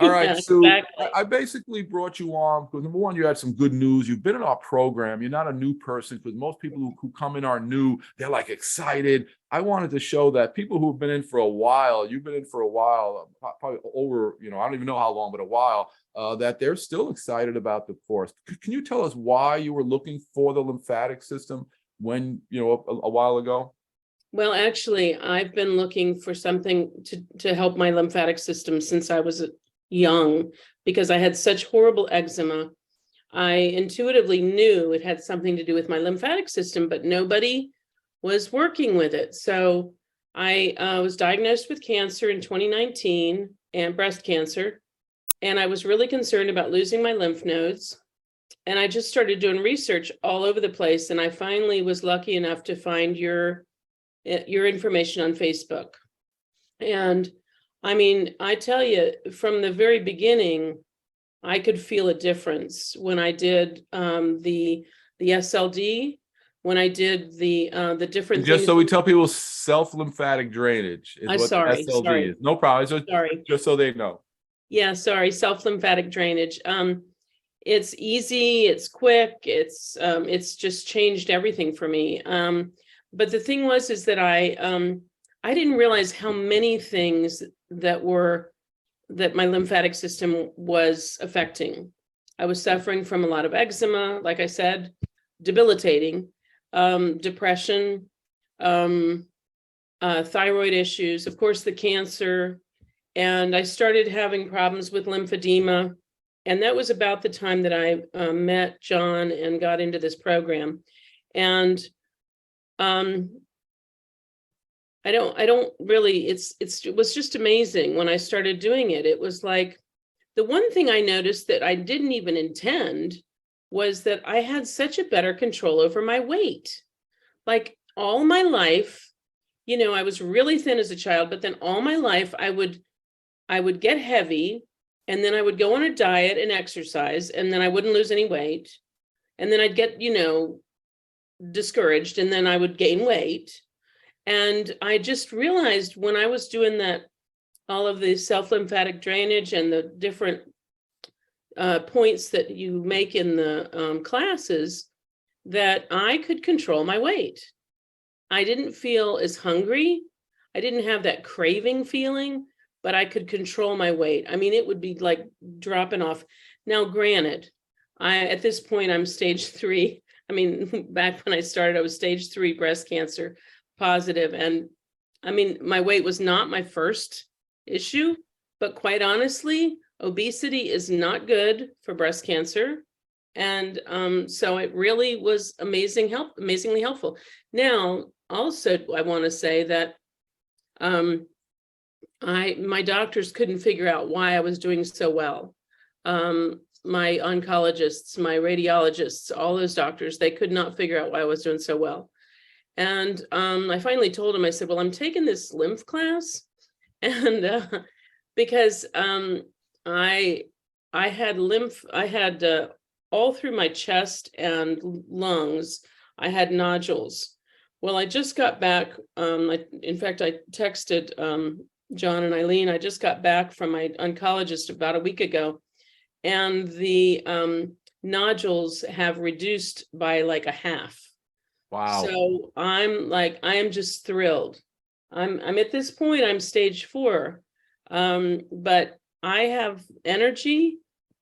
All right, Yeah, Sue, exactly. I basically brought you on because number one, you had some good news. You've been in our program. You're not a new person because most people who come in are new. They're like excited. I wanted to show that people who've been in for a while, you've been in for a while, probably over, I don't even know how long, but a while, that they're still excited about the course. Can you tell us why you were looking for the lymphatic system when, a while ago? Well, actually, I've been looking for something to help my lymphatic system since I was young because I had such horrible eczema. I intuitively knew it had something to do with my lymphatic system, but nobody was working with it. So I was diagnosed with cancer in 2019 and breast cancer. And I was really concerned about losing my lymph nodes. And I just started doing research all over the place. And I finally was lucky enough to find your information on Facebook. And I mean, I tell you, from the very beginning, I could feel a difference when I did the SLD, when I did the different And just things. so we tell people, self-lymphatic drainage is I'm what SLD sorry, is. No problem. It's sorry. just so they know. Yeah, sorry, self-lymphatic drainage. It's easy, it's quick, it's just changed everything for me. But the thing is that I didn't realize how many things that my lymphatic system was affecting. I was suffering from a lot of eczema, like I said, debilitating, depression, thyroid issues, of course, the cancer, and I started having problems with lymphedema. And that was about the time that I met John and got into this program. And I don't really, it was just amazing when I started doing it. It was like, the one thing I noticed that I didn't even intend was that I had such a better control over my weight. Like all my life, I was really thin as a child, but then all my life I would get heavy, and then I would go on a diet and exercise, and then I wouldn't lose any weight. And then I'd get, discouraged, and then I would gain weight. And I just realized when I was doing that, all of the self-lymphatic drainage and the different points that you make in the classes, that I could control my weight. I didn't feel as hungry. I didn't have that craving feeling, but I could control my weight. I mean, it would be like dropping off. Now, granted, at this point, I'm stage 3. I mean, back when I started, I was stage 3 breast cancer positive. And I mean, my weight was not my first issue, but quite honestly, obesity is not good for breast cancer. And so it really was amazingly helpful. Now, also, I want to say that my doctors couldn't figure out why I was doing so well. My oncologists, my radiologists, all those doctors, they could not figure out why I was doing so well. And I finally told them, I said, well, I'm taking this lymph class. And because I had lymph, I had all through my chest and lungs, I had nodules. Well, I just got back. In fact, I texted John and Eileen. I just got back from my oncologist about a week ago, and the nodules have reduced by like a half. Wow. So I am just thrilled. I'm at this point, I'm stage 4. But I have energy.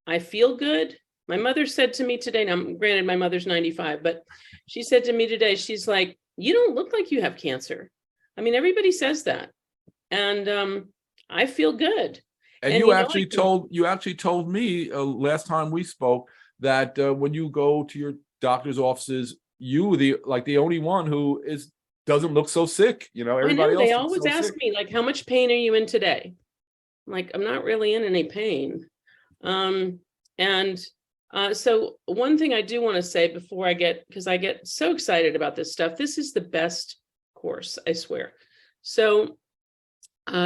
I feel good. My mother said to me today, now granted, my mother's 95, but she said to me today, she's like, you don't look like you have cancer. I mean, everybody says that. And I feel good. And you actually told me last time we spoke that when you go to your doctor's offices, you the only one who doesn't look so sick. Everybody else they looks always so ask sick. me, like, how much pain are you in today? I'm like, I'm not really in any pain. So one thing I do want to say before because I get so excited about this stuff, this is the best course, I swear. So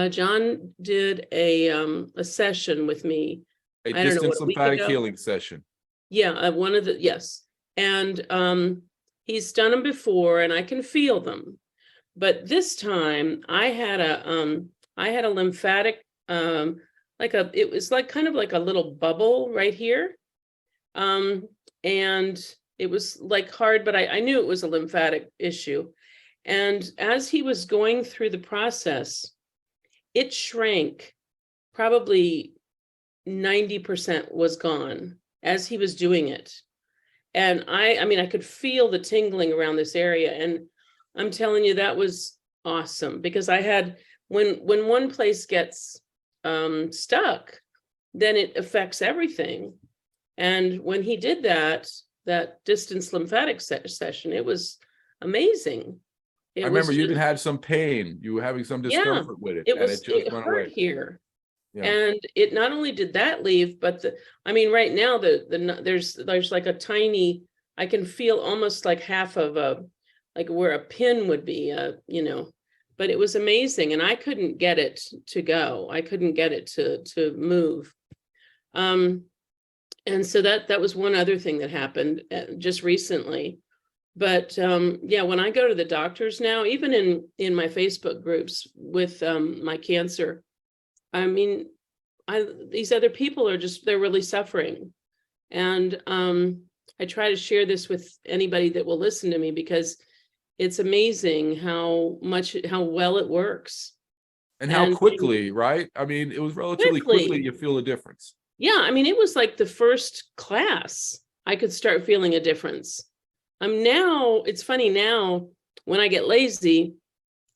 John did a session with me. A distance lymphatic healing session. Yeah, yes. And he's done them before, and I can feel them. But this time I had a lymphatic it was like kind of like a little bubble right here. And it was like hard, but I knew it was a lymphatic issue. And as he was going through the process, it shrank. Probably 90% was gone as he was doing it. And I mean, I could feel the tingling around this area. And I'm telling you, that was awesome, because I had, when one place gets stuck, then it affects everything. And when he did that distance lymphatic session, it was amazing. I remember you even had some pain. You were having some discomfort with it, and it just went hurt away. Here. Yeah. And it not only did that leave, but right now there's like a tiny, I can feel almost like half of like where a pin would be, but it was amazing. And I couldn't get it to go. I couldn't get it to move. And so that was one other thing that happened just recently. But yeah, when I go to the doctors now, even in my Facebook groups with my cancer, I mean, these other people are they're really suffering. And I try to share this with anybody that will listen to me, because it's amazing how well it works. And how quickly, right? I mean, it was relatively quickly you feel a difference. Yeah, I mean, it was like the first class I could start feeling a difference. Now, it's funny now, when I get lazy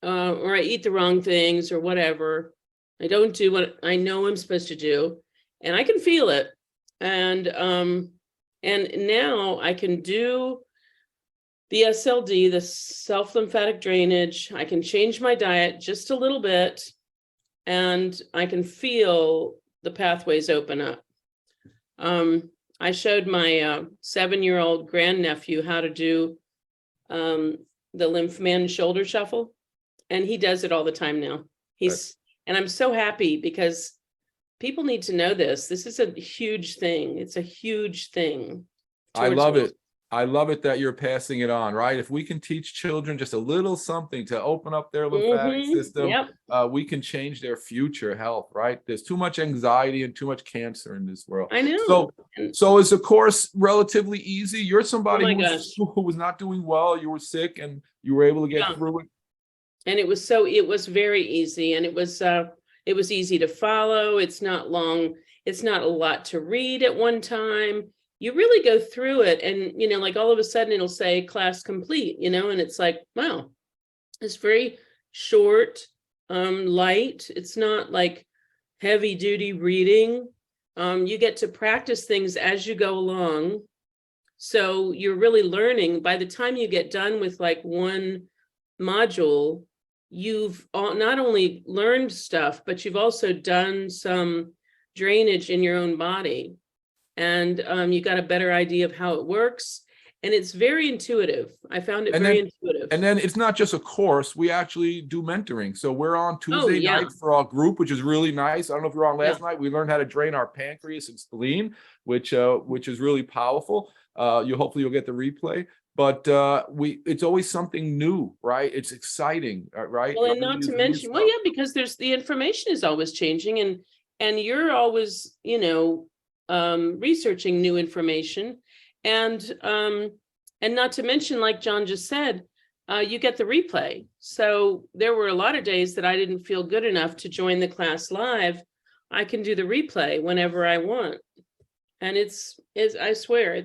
or I eat the wrong things or whatever, I don't do what I know I'm supposed to do, and I can feel it. And now I can do the SLD, the self-lymphatic drainage. I can change my diet just a little bit, and I can feel the pathways open up. I showed my 7-year-old grandnephew how to do the Lymph Man shoulder shuffle, and he does it all the time now. And I'm so happy, because people need to know this. This is a huge thing. It's a huge thing. I love it. I love it that you're passing it on, right? If we can teach children just a little something to open up their lymphatic system, we can change their future health, right? There's too much anxiety and too much cancer in this world. I know. So is the course relatively easy? You're somebody who was not doing well. You were sick and you were able to get through it. And it was very easy, and it was easy to follow. It's not long. It's not a lot to read at one time. You really go through it, and like all of a sudden it'll say class complete, and it's like, wow, it's very short, light. It's not like heavy duty reading. You get to practice things as you go along. So you're really learning. By the time you get done with like one module, you've not only learned stuff, but you've also done some drainage in your own body. And you got a better idea of how it works. And it's very intuitive. I found it very intuitive. And then it's not just a course. We actually do mentoring. So we're on Tuesday night for our group, which is really nice. I don't know if you were on last night. We learned how to drain our pancreas and spleen, which is really powerful. Hopefully you'll get the replay. But it's always something new, right? It's exciting, right? Well, and not to mention, because the information is always changing, and you're always, researching new information, and not to mention, like John just said, you get the replay. So there were a lot of days that I didn't feel good enough to join the class live. I can do the replay whenever I want, and I swear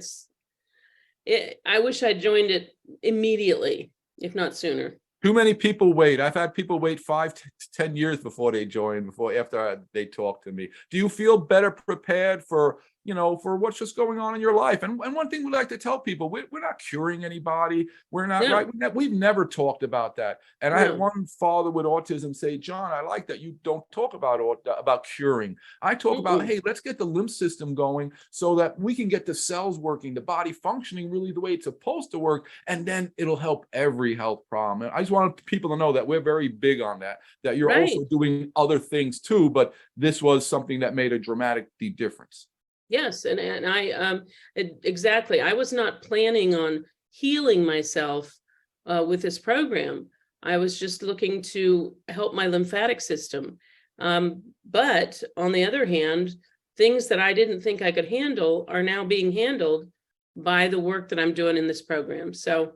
I wish I'd joined it immediately, if not sooner. Too many people wait. I've had people wait 5 to 10 years before they join, after they talk to me. Do you feel better prepared for what's just going on in your life? And one thing we like to tell people, we're not curing anybody. We're not, right? We've never talked about that. And I had one father with autism say, John, I like that you don't talk about curing. I talk about, hey, let's get the lymph system going so that we can get the cells working, the body functioning really the way it's supposed to work. And then it'll help every health problem. And I just want people to know that we're very big on that you're also doing other things too, but this was something that made a dramatic difference. Yes, and I exactly. I was not planning on healing myself with this program. I was just looking to help my lymphatic system. But on the other hand, things that I didn't think I could handle are now being handled by the work that I'm doing in this program. So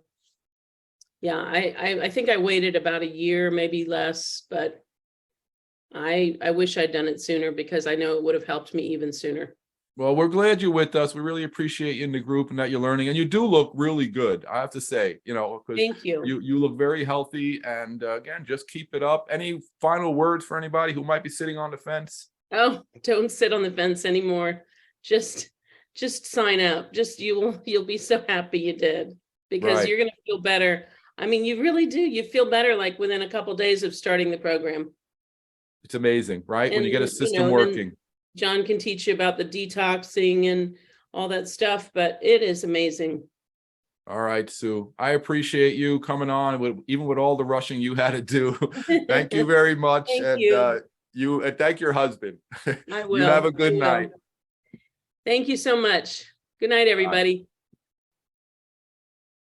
yeah, I think I waited about a year, maybe less, but I wish I'd done it sooner, because I know it would have helped me even sooner. Well, we're glad you're with us. We really appreciate you in the group and that you're learning. And you do look really good, I have to say, you know, because Thank you. you look very healthy. And again, just keep it up. Any final words for anybody who might be sitting on the fence? Oh, don't sit on the fence anymore. Just sign up. You'll be so happy you did, because Right. you're going to feel better. I mean, you really do. You feel better like within a couple of days of starting the program. It's amazing, right? When you get a And, system then working. John can teach you about the detoxing and all that stuff, but it is amazing. All right, Sue. I appreciate you coming on, even with all the rushing you had to do. Thank you very much. Thank And you. and thank your husband. I will. You have a good I will. night. Thank you so much. Good night, everybody.